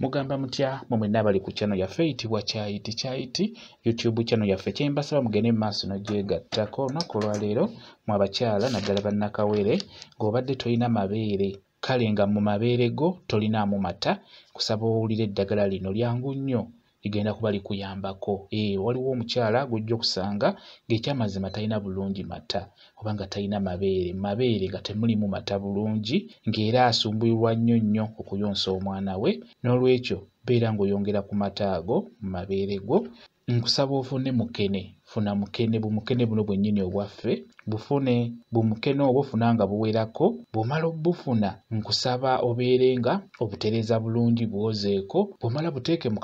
Mugamba mutya mwenna abali ku channel yaffe eyitibwa Kyayiti YouTube channel yaffe kyembasaba mugende maaso n'ogyegattako olunaku olwaleero mu abakyala naddala bannakawere ng'obadde tolina mabeere kale nga mu mabeere go tolinaamu mata kusaba owulira eddagala lino lyangu nnyo ligenda kuba likuyambako. Waliwo omukyala gujja okusanga ng'ekyamazima talina bulungi mata oba nga talina mabeere nga temulimu mata bulungi ng'era asumbuyirwa nnyo okuyonsa omwana we. N'olwekyo beera ng'oyongera ku mata ago mu mabeere go. Nkusaba ofune mukene, funa mukene, bumukene buno bwennyini obwaffe bufune, bumukene obwo funa nga buwerako. Bw'omala obufuna nkusaba obeere nga obutereeza bulungi bwozeeko. Bw'omala buteeke mu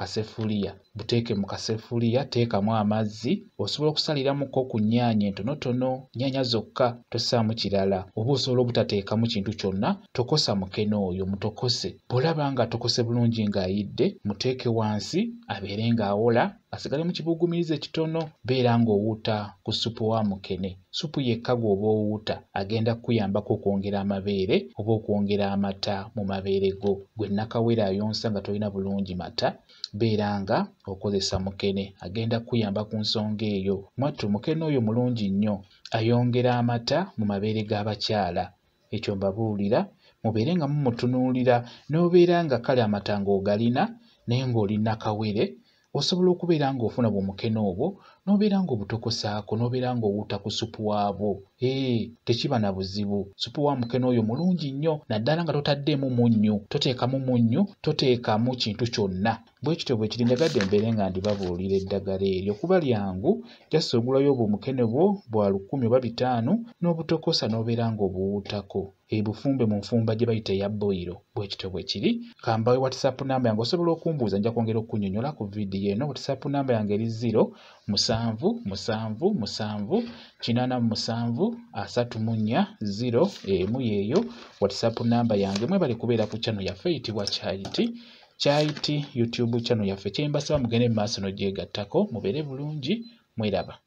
kaseffuliya, teekamu amazzi, osobola okusaliramuko ku nnyaanya entonotono, nnyaanya zokka, tossaamu kirala. Oba osobola obutateekamu kintu kyonna, tokosa mukene oyo, mutokose. Bw'olaba nga atokose bulungi ng'ayidde, muteeke wansi abeere ng'awola, asigale mu kibuguumirize kitono. Beera ng'owuuta ku ssupu wa mukene. Ssupu yekka gw'oba owuuta agenda kukuyambako okwongera amabeere oba okwongera amata mu mabeere go. Gwe nnakawere ayonsa nga tolina bulungi mata, beera nga okozesa mukene, agenda kukuyamba ku nsonga eyo. Mwattu mukene oyo mulungi nnyo, ayongera amata mu mabeere g'abakyala. Ekyo mbabuulira mubeere nga mumutunuulira, n'obeera nga kale amata ng'ogalina naye ng'oli nnakawere, osobola okubeera ng'ofuna bw'omukene obwo n'obeera ng'obutokosaako, n'obeera ng'owuuta ku ssupu waabwo. Tekiba na buzibu. Ssupu wa mukene oyo mulungi nnyo, naddala nga totaddeemu munnyu, toteekamu munnyu, toteekamu kintu kyonna. Bwe kityo bwe kiri, njagadde mbeere nga ndibabuulira eddagala eryo kuba lyangu. Just ogulayo obumukene bwo bwa 10 oba 5 n'obutokosa n'obeera ng'obuwuutako. Bufumbe mu nfumba gye bayita eya boyiro. Bwe kityo bwe kiri. Kambawe WhatsApp namba yange, osobola okumbuuza, nja kwongera okunnyonnyola ku vidiyo eno. WhatsApp namba yange eri 077787340 emu yeeyo WhatsApp namba yange. Mwebale kubeera ku channel yaffe eyitibwa Kyayiti YouTube channel yaffe. Kyembasaba mugende mu maaso n'ogyegattako, mubeere bulungi, mweraba.